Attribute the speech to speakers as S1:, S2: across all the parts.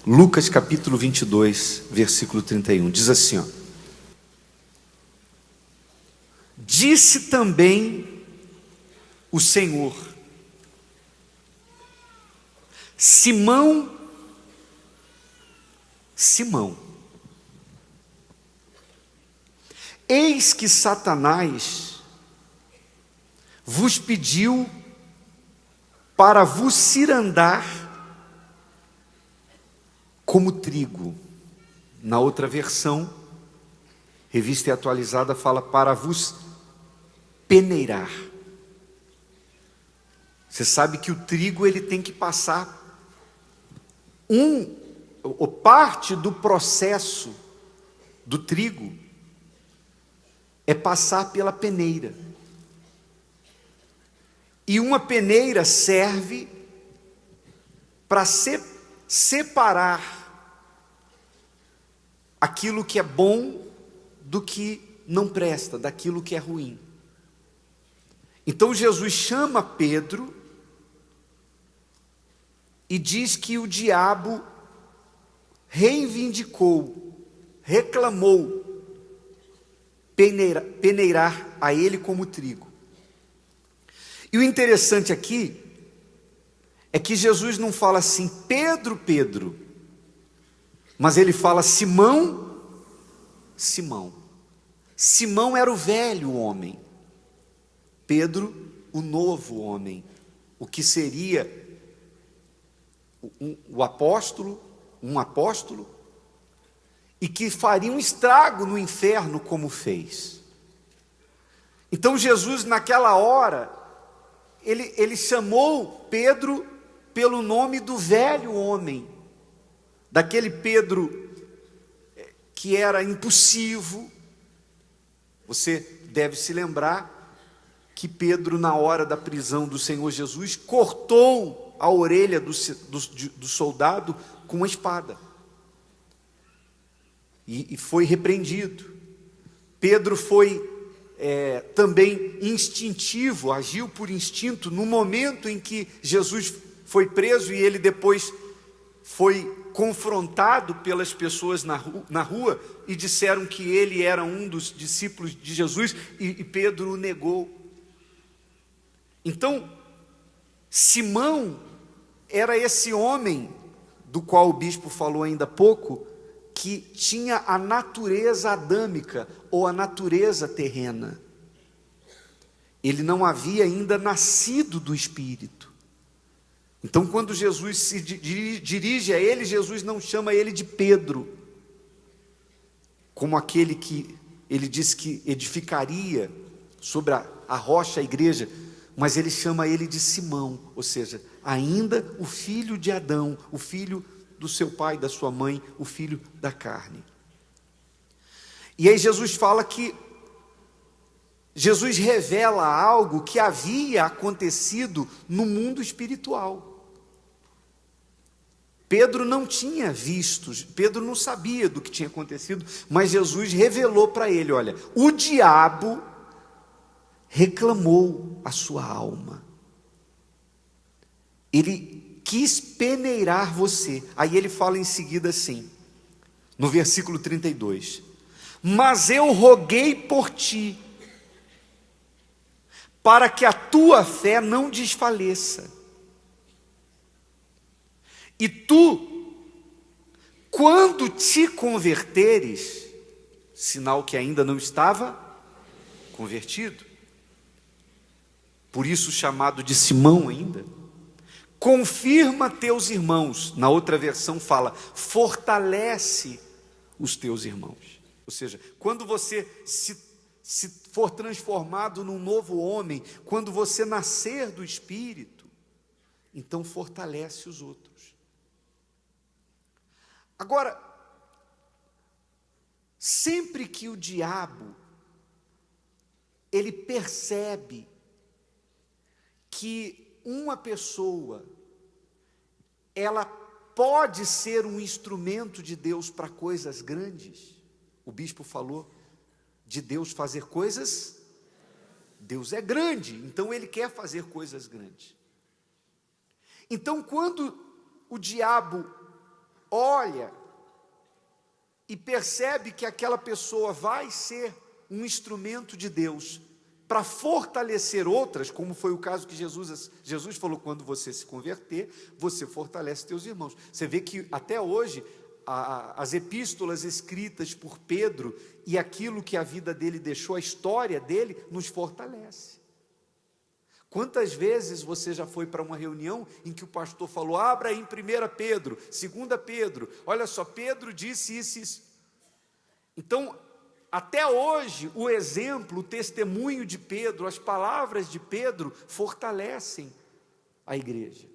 S1: Lucas capítulo 22, versículo 31, diz assim, ó: disse também o Senhor: Simão, Simão, eis que Satanás vos pediu para vos cirandar como trigo. Na outra versão, Revista e Atualizada, fala para vos peneirar. Você sabe que o trigo ele tem que passar parte do processo do trigo é passar pela peneira. E uma peneira serve para separar aquilo que é bom do que não presta, daquilo que é ruim. Então Jesus chama Pedro e diz que o diabo reivindicou, reclamou peneirar a ele como trigo. E o interessante aqui é que Jesus não fala assim, Pedro, Pedro, mas ele fala Simão, Simão. Simão era o velho homem, Pedro, o novo homem, o que seria um apóstolo, e que faria um estrago no inferno como fez. Então Jesus naquela hora, ele chamou Pedro pelo nome do velho homem, daquele Pedro que era impulsivo. Você deve se lembrar que Pedro, na hora da prisão do Senhor Jesus, cortou a orelha do soldado com uma espada. E foi repreendido. Pedro foi também instintivo, agiu por instinto, no momento em que Jesus foi preso e ele depois foi confrontado pelas pessoas na rua e disseram que ele era um dos discípulos de Jesus e Pedro o negou. Então, Simão era esse homem do qual o bispo falou ainda há pouco, que tinha a natureza adâmica ou a natureza terrena. Ele não havia ainda nascido do Espírito. Então, quando Jesus se dirige a ele, Jesus não chama ele de Pedro, como aquele que ele disse que edificaria sobre a rocha a igreja, mas ele chama ele de Simão, ou seja, ainda o filho de Adão, o filho do seu pai, da sua mãe, o filho da carne. E aí Jesus fala que Jesus revela algo que havia acontecido no mundo espiritual. Pedro não tinha visto, Pedro não sabia do que tinha acontecido, mas Jesus revelou para ele, olha, o diabo reclamou a sua alma. Ele quis peneirar você. Aí ele fala em seguida assim, no versículo 32, mas eu roguei por ti, para que a tua fé não desfaleça. E tu, quando te converteres, sinal que ainda não estava convertido, por isso chamado de Simão ainda, confirma teus irmãos. Na outra versão fala, fortalece os teus irmãos. Ou seja, quando você se for transformado num novo homem, quando você nascer do Espírito, então fortalece os outros. Agora, sempre que o diabo, ele percebe que uma pessoa, ela pode ser um instrumento de Deus para coisas grandes, o bispo falou de Deus fazer coisas, Deus é grande, então ele quer fazer coisas grandes. Então, quando o diabo olha e percebe que aquela pessoa vai ser um instrumento de Deus para fortalecer outras, como foi o caso que Jesus falou, quando você se converter, você fortalece teus irmãos. Você vê que até hoje, as epístolas escritas por Pedro e aquilo que a vida dele deixou, a história dele, nos fortalece. Quantas vezes você já foi para uma reunião em que o pastor falou, abra aí em 1 Pedro, 2 Pedro, olha só, Pedro disse isso. Então, até hoje, o exemplo, o testemunho de Pedro, as palavras de Pedro fortalecem a igreja.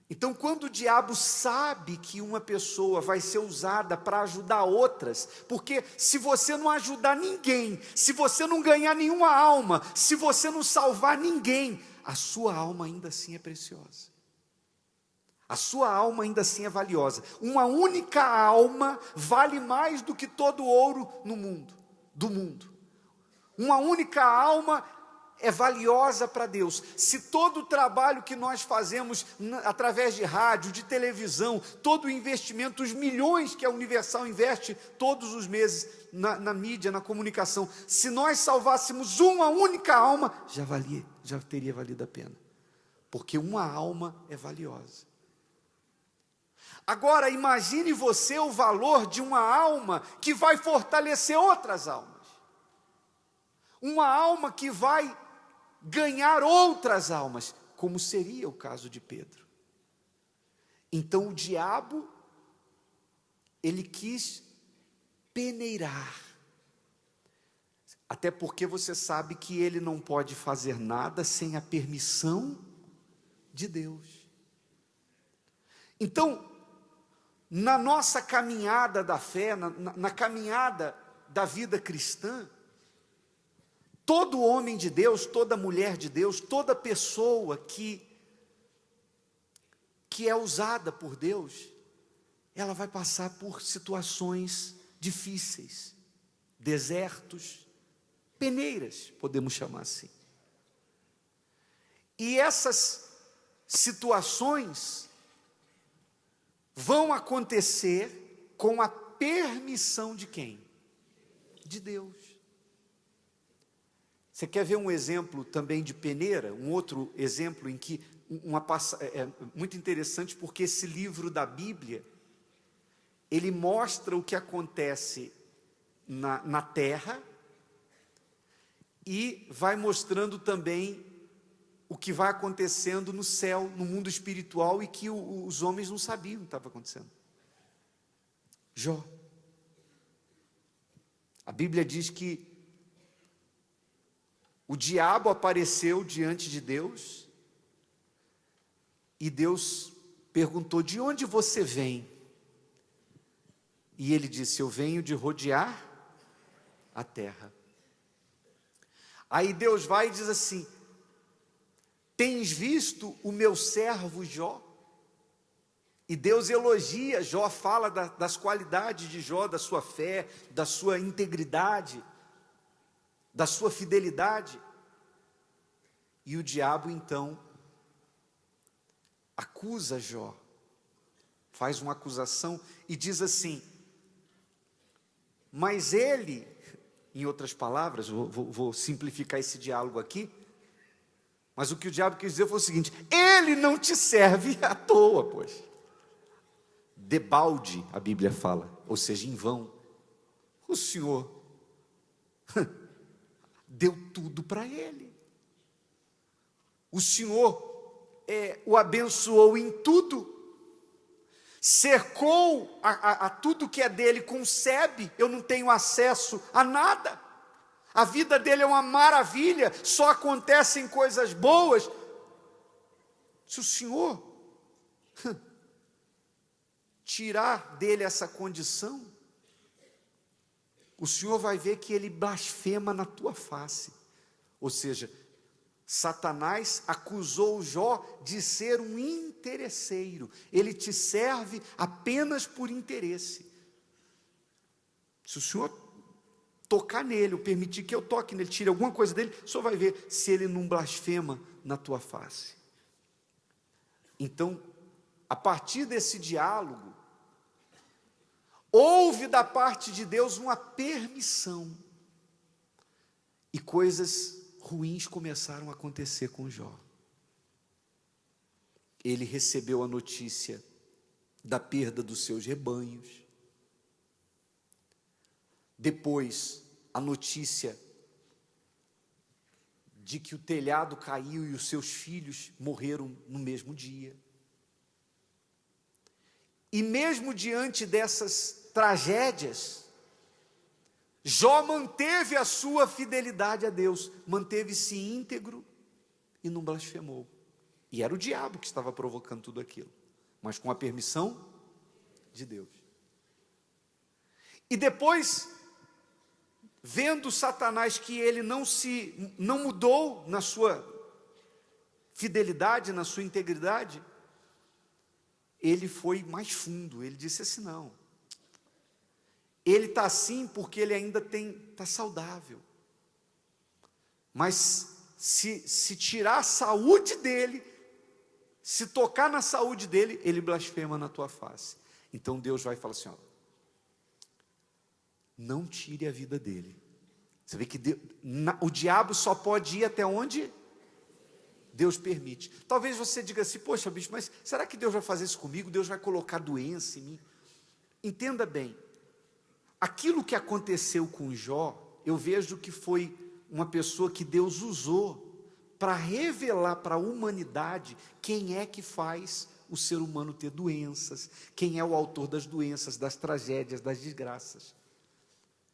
S1: Então, quando o diabo sabe que uma pessoa vai ser usada para ajudar outras, porque se você não ajudar ninguém, se você não ganhar nenhuma alma, se você não salvar ninguém, a sua alma ainda assim é preciosa. A sua alma ainda assim é valiosa. Uma única alma vale mais do que todo ouro no mundo, do mundo. Uma única alma é valiosa para Deus. Se todo o trabalho que nós fazemos através de rádio, de televisão, todo o investimento, os milhões que a Universal investe todos os meses na mídia, na comunicação, se nós salvássemos uma única alma, já teria valido a pena, porque uma alma é valiosa. Agora imagine você o valor de uma alma que vai fortalecer outras almas, uma alma que vai ganhar outras almas, como seria o caso de Pedro. Então o diabo, ele quis peneirar, até porque você sabe que ele não pode fazer nada sem a permissão de Deus. Então, na nossa caminhada da fé, na caminhada da vida cristã, todo homem de Deus, toda mulher de Deus, toda pessoa que é usada por Deus, ela vai passar por situações difíceis, desertos, peneiras, podemos chamar assim. E essas situações vão acontecer com a permissão de quem? De Deus. Você quer ver um exemplo também de peneira? Um outro exemplo em que é muito interessante, porque esse livro da Bíblia, ele mostra o que acontece na terra e vai mostrando também o que vai acontecendo no céu, no mundo espiritual, e que os homens não sabiam o que estava acontecendo. Jó. A Bíblia diz que o diabo apareceu diante de Deus, e Deus perguntou, de onde você vem? E ele disse, eu venho de rodear a terra. Aí Deus vai e diz assim, tens visto o meu servo Jó? E Deus elogia Jó, fala das qualidades de Jó, da sua fé, da sua integridade, da sua fidelidade. E o diabo então acusa Jó, faz uma acusação e diz assim, mas ele, em outras palavras, vou simplificar esse diálogo aqui, mas o que o diabo quis dizer foi o seguinte, ele não te serve à toa, pois. Debalde, a Bíblia fala, ou seja, em vão. O Senhor deu tudo para ele. O Senhor o abençoou em tudo, cercou a tudo que é dele, concebe, eu não tenho acesso a nada. A vida dele é uma maravilha, só acontecem coisas boas. Se o Senhor tirar dele essa condição, o Senhor vai ver que ele blasfema na tua face. Ou seja, Satanás acusou Jó de ser um interesseiro. Ele te serve apenas por interesse. Se o Senhor tocar nele, ou permitir que eu toque nele, tire alguma coisa dele, o Senhor vai ver se ele não blasfema na tua face. Então, a partir desse diálogo, houve da parte de Deus uma permissão, e coisas ruins começaram a acontecer com Jó. Ele recebeu a notícia da perda dos seus rebanhos, depois a notícia de que o telhado caiu e os seus filhos morreram no mesmo dia. E mesmo diante dessas tragédias, Jó manteve a sua fidelidade a Deus, manteve-se íntegro e não blasfemou. E era o diabo que estava provocando tudo aquilo, mas com a permissão de Deus. E depois, vendo Satanás que ele não mudou na sua fidelidade, na sua integridade, ele foi mais fundo. Ele disse assim: não, ele está assim porque ele ainda está saudável, mas se tirar a saúde dele, se tocar na saúde dele, ele blasfema na tua face. Então Deus vai falar assim: ó, não tire a vida dele. Você vê que o diabo só pode ir até onde Deus permite. Talvez você diga assim: poxa, bicho, mas será que Deus vai fazer isso comigo? Deus vai colocar doença em mim? Entenda bem, aquilo que aconteceu com Jó, eu vejo que foi uma pessoa que Deus usou para revelar para a humanidade quem é que faz o ser humano ter doenças, quem é o autor das doenças, das tragédias, das desgraças.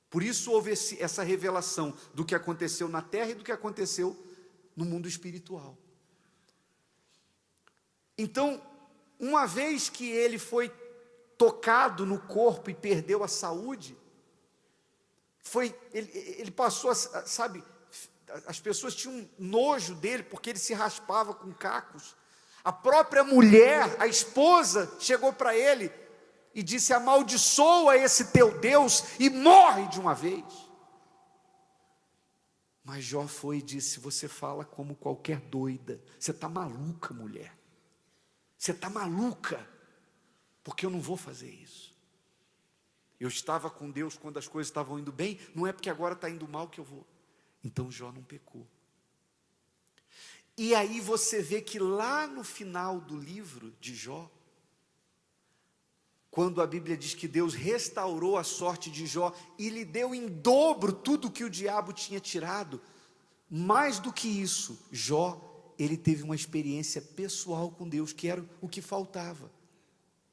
S1: Por isso houve essa revelação do que aconteceu na terra e do que aconteceu no mundo espiritual. Então, uma vez que ele foi tocado no corpo e perdeu a saúde, ele passou a, sabe, as pessoas tinham nojo dele porque ele se raspava com cacos. A própria mulher, a esposa, chegou para ele e disse: amaldiçoa esse teu Deus e morre de uma vez. Mas Jó foi e disse: você fala como qualquer doida, você está maluca, mulher, você está maluca, porque eu não vou fazer isso. Eu estava com Deus quando as coisas estavam indo bem, não é porque agora está indo mal que eu vou. Então Jó não pecou. E aí você vê que lá no final do livro de Jó, quando a Bíblia diz que Deus restaurou a sorte de Jó e lhe deu em dobro tudo que o diabo tinha tirado, mais do que isso, Jó, ele teve uma experiência pessoal com Deus, que era o que faltava.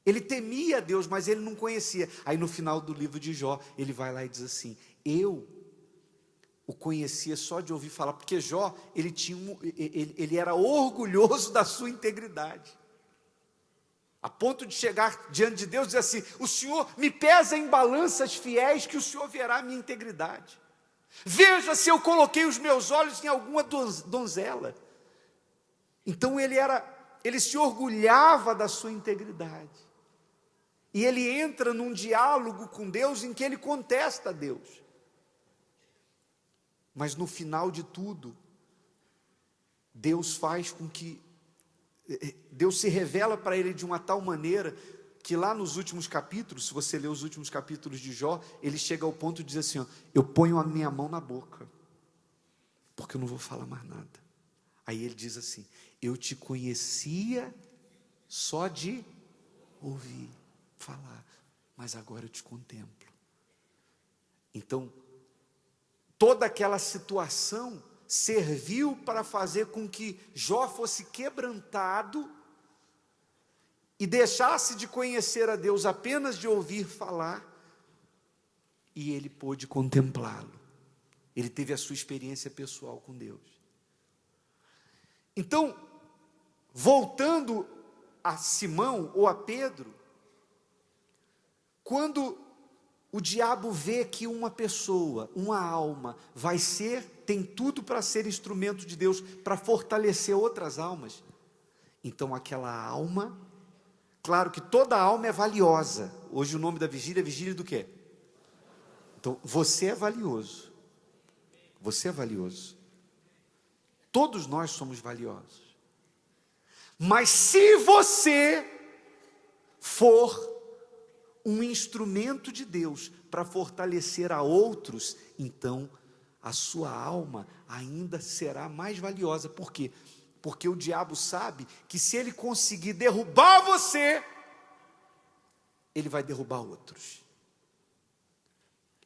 S1: Ele temia a Deus, mas ele não conhecia. Aí no final do livro de Jó, ele vai lá e diz assim: eu o conhecia só de ouvir falar, porque Jó, ele era orgulhoso da sua integridade, a ponto de chegar diante de Deus e dizer assim: o Senhor me pesa em balanças fiéis, que o Senhor verá a minha integridade. Veja se eu coloquei os meus olhos em alguma donzela. Então ele se orgulhava da sua integridade. E ele entra num diálogo com Deus em que ele contesta a Deus. Mas no final de tudo, Deus faz com que Deus se revela para ele de uma tal maneira que lá nos últimos capítulos, se você ler os últimos capítulos de Jó, ele chega ao ponto de dizer assim: ó, eu ponho a minha mão na boca, porque eu não vou falar mais nada. Aí ele diz assim: eu te conhecia só de ouvir falar, mas agora eu te contemplo. Então, toda aquela situação serviu para fazer com que Jó fosse quebrantado e deixasse de conhecer a Deus apenas de ouvir falar, e ele pôde contemplá-lo. Ele teve a sua experiência pessoal com Deus. Então, voltando a Simão ou a Pedro, quando o diabo vê que uma pessoa, uma alma, tem tudo para ser instrumento de Deus, para fortalecer outras almas, então aquela alma, claro que toda alma é valiosa. Hoje o nome da vigília é vigília do quê? Então, você é valioso. Você é valioso. Todos nós somos valiosos. Mas se você for um instrumento de Deus para fortalecer a outros, então a sua alma ainda será mais valiosa. Por quê? Porque o diabo sabe que se ele conseguir derrubar você, ele vai derrubar outros.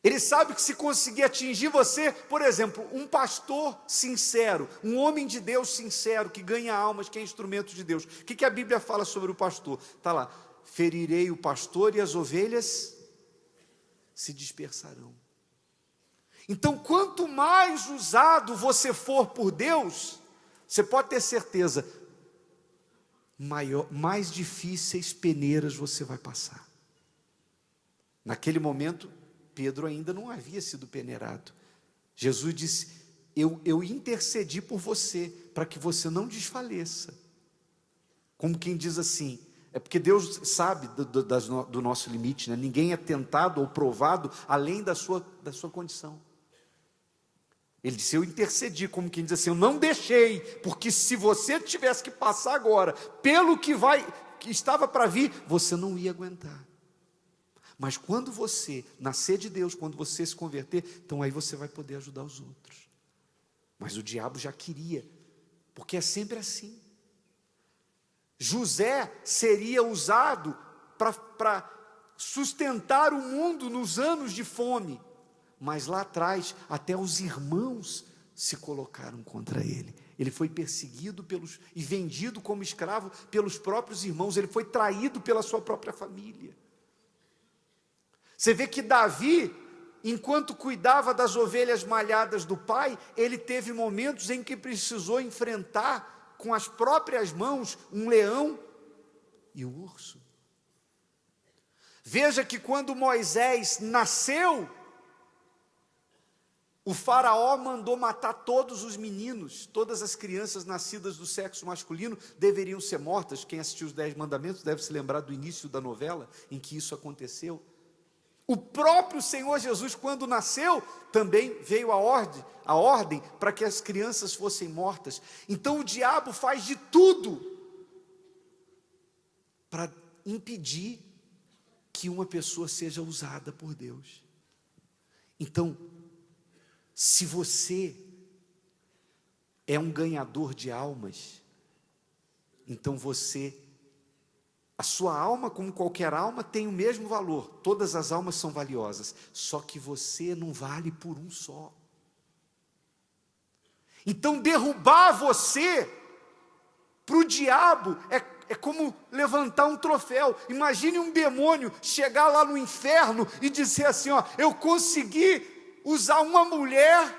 S1: Ele sabe que se conseguir atingir você, por exemplo, um pastor sincero, um homem de Deus sincero, que ganha almas, que é instrumento de Deus. O que a Bíblia fala sobre o pastor? Está lá: ferirei o pastor e as ovelhas se dispersarão. Então, quanto mais usado você for por Deus, você pode ter certeza, mais difíceis peneiras você vai passar. Naquele momento, Pedro ainda não havia sido peneirado. Jesus disse: eu intercedi por você, para que você não desfaleça. Como quem diz assim, é porque Deus sabe do nosso limite, né? Ninguém é tentado ou provado além da sua condição. Ele disse: eu intercedi, como quem diz assim, eu não deixei, porque se você tivesse que passar agora, pelo que estava para vir, você não ia aguentar. Mas quando você nascer de Deus, quando você se converter, então aí você vai poder ajudar os outros. Mas o diabo já queria, porque é sempre assim. José seria usado para sustentar o mundo nos anos de fome, mas lá atrás até os irmãos se colocaram contra ele. Ele foi perseguido e vendido como escravo pelos próprios irmãos. Ele foi traído pela sua própria família. Você vê que Davi, enquanto cuidava das ovelhas malhadas do pai, ele teve momentos em que precisou enfrentar com as próprias mãos um leão e um urso. Veja que quando Moisés nasceu, o faraó mandou matar todos os meninos, todas as crianças nascidas do sexo masculino deveriam ser mortas. Quem assistiu os 10 mandamentos deve se lembrar do início da novela em que isso aconteceu. O próprio Senhor Jesus, quando nasceu, também veio a ordem para que as crianças fossem mortas. Então o diabo faz de tudo para impedir que uma pessoa seja usada por Deus. Então, se você é um ganhador de almas, então a sua alma, como qualquer alma, tem o mesmo valor. Todas as almas são valiosas, só que você não vale por um só. Então derrubar você para o diabo é como levantar um troféu. Imagine um demônio chegar lá no inferno e dizer assim: eu consegui usar uma mulher,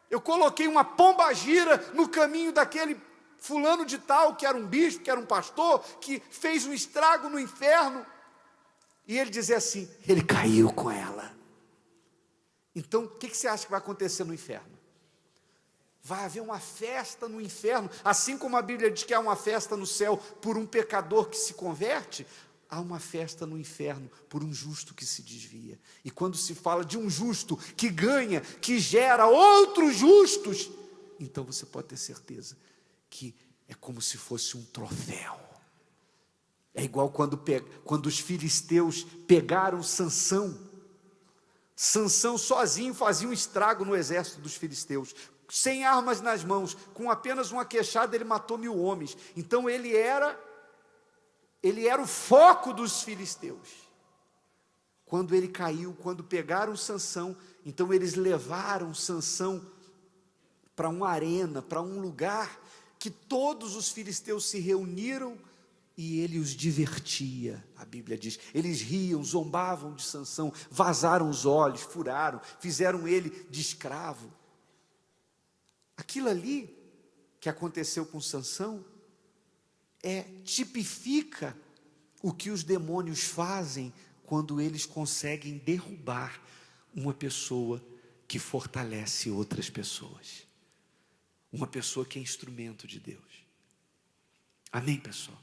S1: eu coloquei uma pombagira no caminho daquele fulano de tal, que era um bispo, que era um pastor, que fez um estrago no inferno, e ele dizer assim: ele caiu com ela. Então, o que você acha que vai acontecer no inferno? Vai haver uma festa no inferno, assim como a Bíblia diz que há uma festa no céu por um pecador que se converte, há uma festa no inferno por um justo que se desvia. E quando se fala de um justo que ganha, que gera outros justos, então você pode ter certeza que é como se fosse um troféu. É igual quando os filisteus pegaram Sansão. Sansão sozinho fazia um estrago no exército dos filisteus. Sem armas nas mãos, com apenas uma queixada, ele matou 1000 homens. Então ele era o foco dos filisteus. Quando ele caiu, quando pegaram Sansão, então eles levaram Sansão para uma arena, para um lugar que todos os filisteus se reuniram e ele os divertia, a Bíblia diz. Eles riam, zombavam de Sansão, vazaram os olhos, furaram, fizeram ele de escravo. Aquilo ali que aconteceu com Sansão tipifica o que os demônios fazem quando eles conseguem derrubar uma pessoa que fortalece outras pessoas. Uma pessoa que é instrumento de Deus. Amém, pessoal?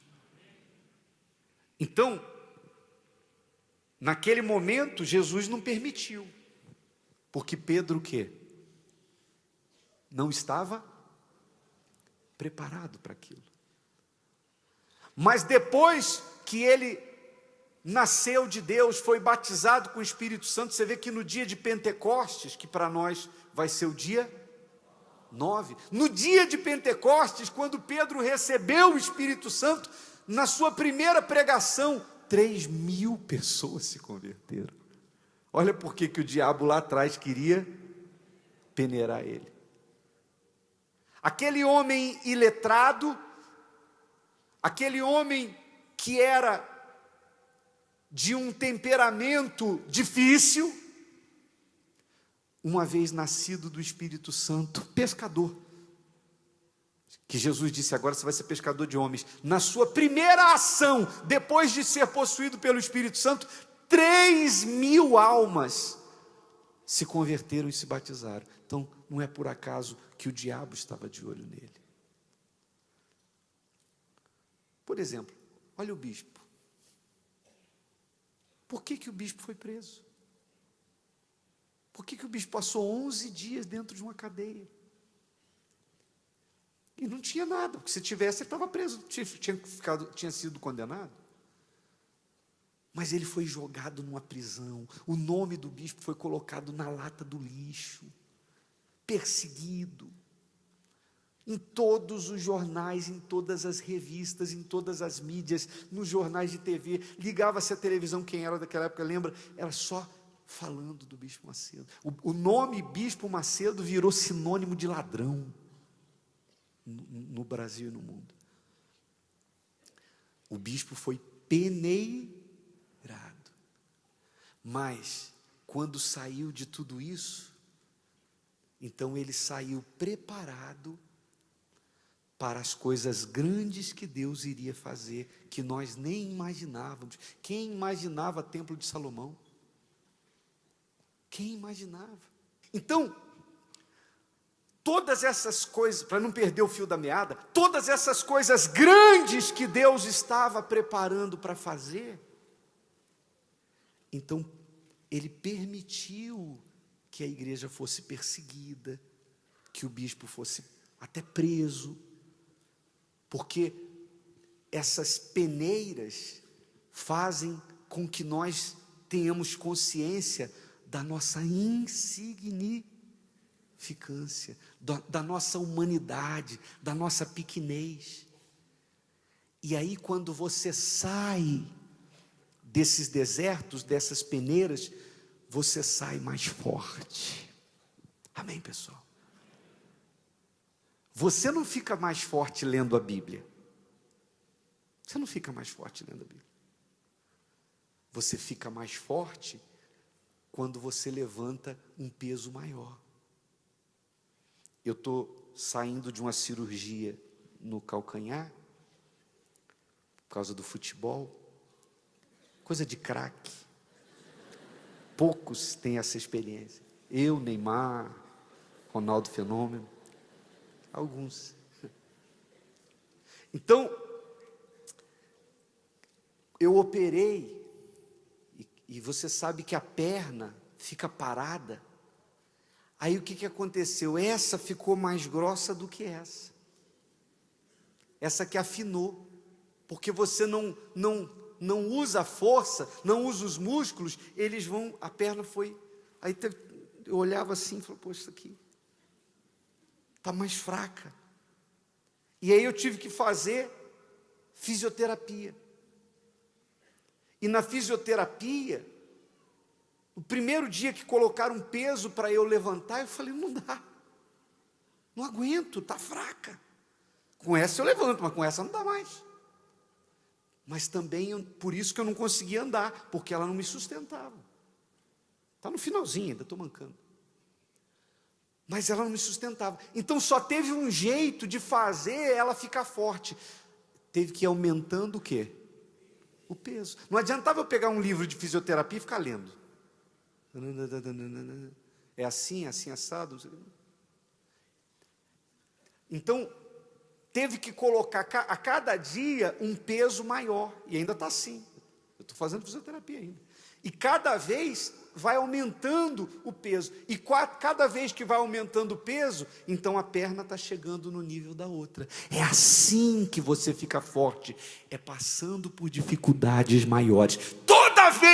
S1: Então, naquele momento, Jesus não permitiu. Porque Pedro o quê? Não estava preparado para aquilo. Mas depois que ele nasceu de Deus, foi batizado com o Espírito Santo. Você vê que no dia de Pentecostes, que para nós vai ser o dia 9, no dia de Pentecostes, quando Pedro recebeu o Espírito Santo, na sua primeira pregação, 3.000 pessoas se converteram. Olha por que o diabo lá atrás queria peneirar ele. Aquele homem iletrado, aquele homem que era de um temperamento difícil, uma vez nascido do Espírito Santo, pescador, que Jesus disse, agora você vai ser pescador de homens. Na sua primeira ação, depois de ser possuído pelo Espírito Santo, 3.000 almas se converteram e se batizaram. Então, não é por acaso que o diabo estava de olho nele. Por exemplo, olha o bispo. Por que o bispo foi preso? Por que o bispo passou 11 dias dentro de uma cadeia? E não tinha nada, porque se tivesse, ele estava preso, tinha sido condenado. Mas ele foi jogado numa prisão, o nome do bispo foi colocado na lata do lixo, perseguido, em todos os jornais, em todas as revistas, em todas as mídias, nos jornais de TV, ligava-se a televisão, quem era daquela época, lembra? Era só falando do Bispo Macedo. O nome Bispo Macedo virou sinônimo de ladrão, no Brasil e no mundo. O bispo foi peneirado, mas quando saiu de tudo isso, então ele saiu preparado para as coisas grandes que Deus iria fazer, que nós nem imaginávamos. Quem imaginava o Templo de Salomão? Quem imaginava? Então, todas essas coisas, para não perder o fio da meada, todas essas coisas grandes que Deus estava preparando para fazer, então Ele permitiu que a igreja fosse perseguida, que o bispo fosse até preso, porque essas peneiras fazem com que nós tenhamos consciência da nossa insignificância, da nossa humanidade, da nossa pequenez. E aí, quando você sai desses desertos, dessas peneiras, você sai mais forte. Amém, pessoal? Você não fica mais forte lendo a Bíblia. Você não fica mais forte lendo a Bíblia. Você fica mais forte quando você levanta um peso maior. Eu estou saindo de uma cirurgia no calcanhar, por causa do futebol, coisa de craque. Poucos têm essa experiência. Eu, Neymar, Ronaldo Fenômeno, alguns. Então, eu operei, e você sabe que a perna fica parada. Aí o que aconteceu? Essa ficou mais grossa do que essa. Essa que afinou, porque você não usa a força, não usa os músculos, eles vão, a perna foi, aí eu olhava assim e falava, poxa, isso aqui está mais fraca. E aí eu tive que fazer fisioterapia. E na fisioterapia, o primeiro dia que colocaram um peso para eu levantar, eu falei, não dá, não aguento, está fraca. Com essa eu levanto, mas com essa não dá mais. Mas também, por isso que eu não conseguia andar, porque ela não me sustentava. Está no finalzinho, ainda estou mancando. Mas ela não me sustentava. Então só teve um jeito de fazer ela ficar forte. Teve que ir aumentando o quê? O peso. Não adiantava eu pegar um livro de fisioterapia e ficar lendo. É assim, assim, assado. Então, teve que colocar a cada dia um peso maior. E ainda está assim. Eu estou fazendo fisioterapia ainda. E cada vez vai aumentando o peso. E cada vez que vai aumentando o peso, então a perna está chegando no nível da outra. É assim que você fica forte. É passando por dificuldades maiores.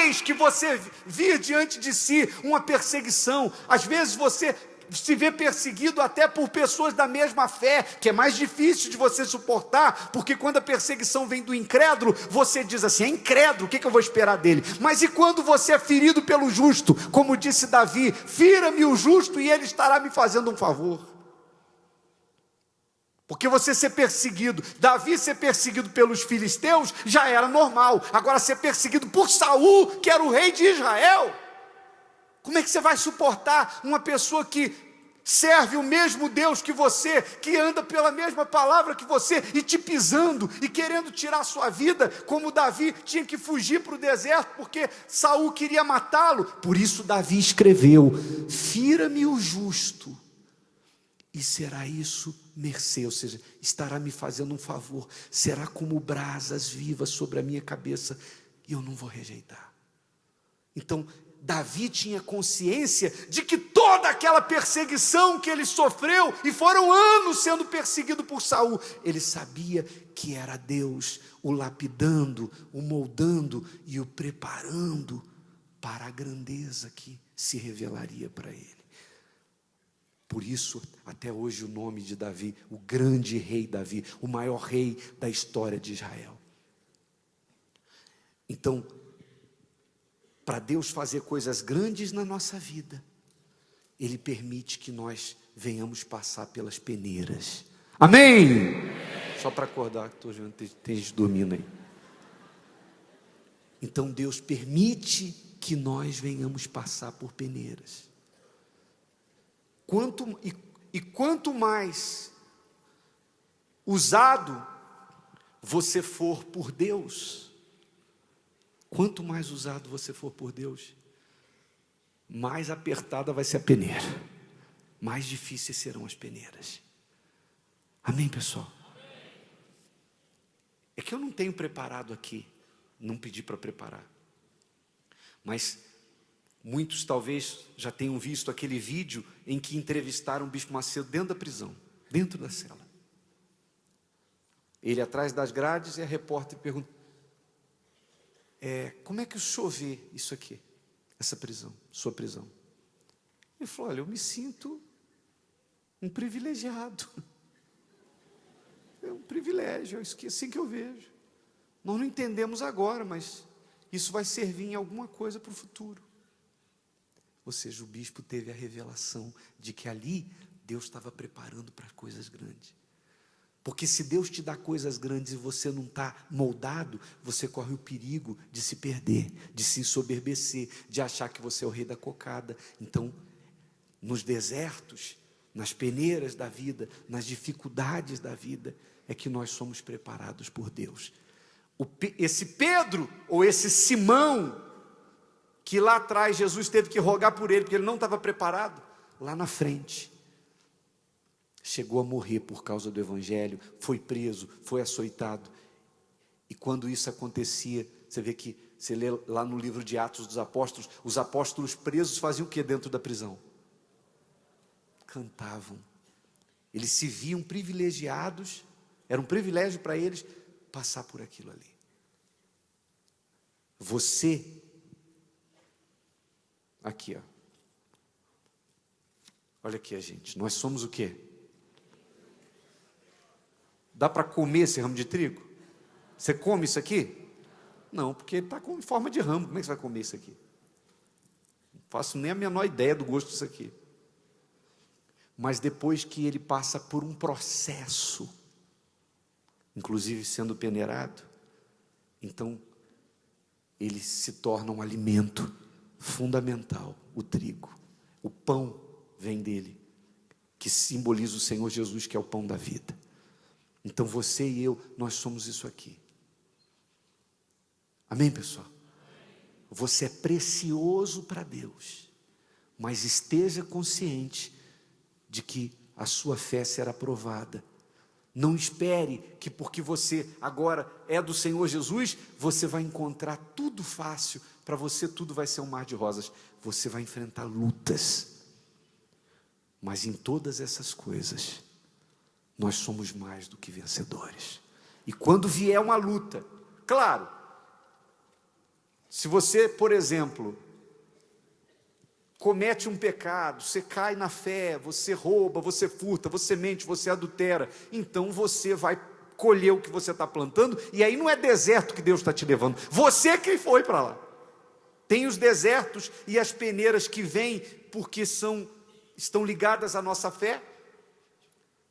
S1: vez que você vir diante de si uma perseguição, às vezes você se vê perseguido até por pessoas da mesma fé, que é mais difícil de você suportar, porque quando a perseguição vem do incrédulo, você diz assim: é incrédulo, o que eu vou esperar dele? Mas e quando você é ferido pelo justo, como disse Davi: fira-me o justo e ele estará me fazendo um favor. Porque você ser perseguido, Davi ser perseguido pelos filisteus já era normal, agora ser perseguido por Saul, que era o rei de Israel, como é que você vai suportar uma pessoa que serve o mesmo Deus que você, que anda pela mesma palavra que você, e te pisando, e querendo tirar a sua vida, como Davi tinha que fugir para o deserto, porque Saul queria matá-lo? Por isso Davi escreveu: fira-me o justo, e será isso mercê, ou seja, estará me fazendo um favor, será como brasas vivas sobre a minha cabeça, e eu não vou rejeitar. Então, Davi tinha consciência de que toda aquela perseguição que ele sofreu, e foram anos sendo perseguido por Saul, ele sabia que era Deus o lapidando, o moldando e o preparando para a grandeza que se revelaria para ele. Por isso, até hoje, o nome de Davi, o grande rei Davi, o maior rei da história de Israel. Então, para Deus fazer coisas grandes na nossa vida, Ele permite que nós venhamos passar pelas peneiras. Amém? Só para acordar, que estou vendo, tem gente dormindo aí. Então Deus permite que nós venhamos passar por peneiras. Quanto mais usado você for por Deus, quanto mais usado você for por Deus, mais apertada vai ser a peneira, mais difíceis serão as peneiras. Amém, pessoal? É que eu não tenho preparado aqui, não pedi para preparar, mas muitos talvez já tenham visto aquele vídeo em que entrevistaram o Bispo Macedo dentro da prisão, dentro da cela. Ele atrás das grades, e a repórter pergunta: como é que o senhor vê isso aqui, essa prisão, sua prisão? Ele falou: olha, eu me sinto um privilegiado. É um privilégio, é assim que eu vejo. Nós não entendemos agora, mas isso vai servir em alguma coisa para o futuro. Ou seja, o bispo teve a revelação de que ali Deus estava preparando para coisas grandes. Porque se Deus te dá coisas grandes e você não está moldado, você corre o perigo de se perder, de se ensoberbecer, de achar que você é o rei da cocada. Então, nos desertos, nas peneiras da vida, nas dificuldades da vida, é que nós somos preparados por Deus. Esse Pedro, ou esse Simão, que lá atrás Jesus teve que rogar por ele, porque ele não estava preparado, lá na frente, chegou a morrer por causa do Evangelho, foi preso, foi açoitado. E quando isso acontecia, você vê que, você lê lá no livro de Atos dos Apóstolos, os apóstolos presos faziam o que dentro da prisão? Cantavam. Eles se viam privilegiados, era um privilégio para eles passar por aquilo ali. Você, aqui, ó. Olha aqui, gente, nós somos o quê? Dá para comer esse ramo de trigo? Você come isso aqui? Não, porque ele está com forma de ramo. Como é que você vai comer isso aqui? Não faço nem a menor ideia do gosto disso aqui. Mas depois que ele passa por um processo, inclusive sendo peneirado, então ele se torna um alimento fundamental, o trigo. O pão vem dele, que simboliza o Senhor Jesus, que é o pão da vida. Então você e eu, nós somos isso aqui. Amém, pessoal? Você é precioso para Deus, mas esteja consciente de que a sua fé será provada. Não espere que porque você agora é do Senhor Jesus, você vai encontrar tudo fácil, para você tudo vai ser um mar de rosas. Você vai enfrentar lutas, mas em todas essas coisas, nós somos mais do que vencedores. E quando vier uma luta, claro, Se você, por exemplo, comete um pecado, você cai na fé, você rouba, você furta, você mente, você adultera, então você vai colher o que você está plantando, e aí não é deserto que Deus está te levando, você que foi para lá. Tem os desertos e as peneiras que vêm porque estão ligadas à nossa fé,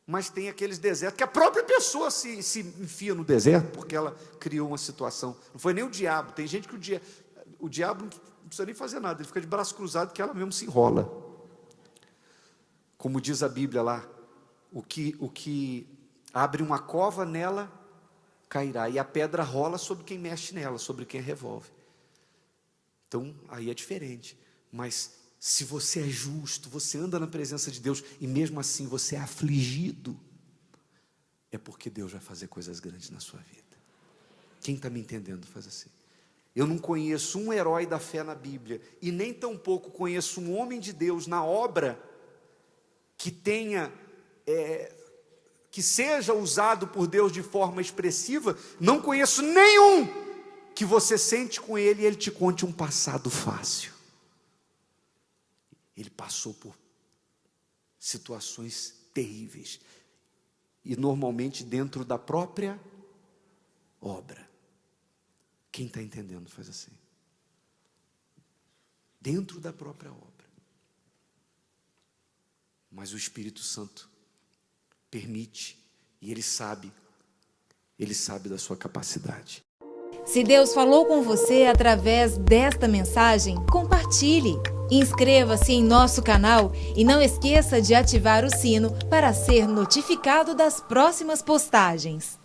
S1: mas tem aqueles desertos que a própria pessoa se enfia no deserto, porque ela criou uma situação. Não foi nem o diabo. Tem gente que o diabo não precisa nem fazer nada, ele fica de braço cruzado que ela mesmo se enrola. Como diz a Bíblia lá, o que abre uma cova nela cairá, e a pedra rola sobre quem mexe nela, sobre quem revolve. Então, aí é diferente. Mas se você é justo, você anda na presença de Deus, e mesmo assim você é afligido, é porque Deus vai fazer coisas grandes na sua vida. Quem está me entendendo faz assim. Eu não conheço um herói da fé na Bíblia, e nem tampouco conheço um homem de Deus na obra, que tenha, que seja usado por Deus de forma expressiva. Não conheço nenhum que você sente com ele e ele te conte um passado fácil. Ele passou por situações terríveis, e normalmente dentro da própria obra. Quem está entendendo faz assim. Dentro da própria obra. Mas o Espírito Santo permite, e Ele sabe da sua capacidade.
S2: Se Deus falou com você através desta mensagem, compartilhe. Inscreva-se em nosso canal e não esqueça de ativar o sino para ser notificado das próximas postagens.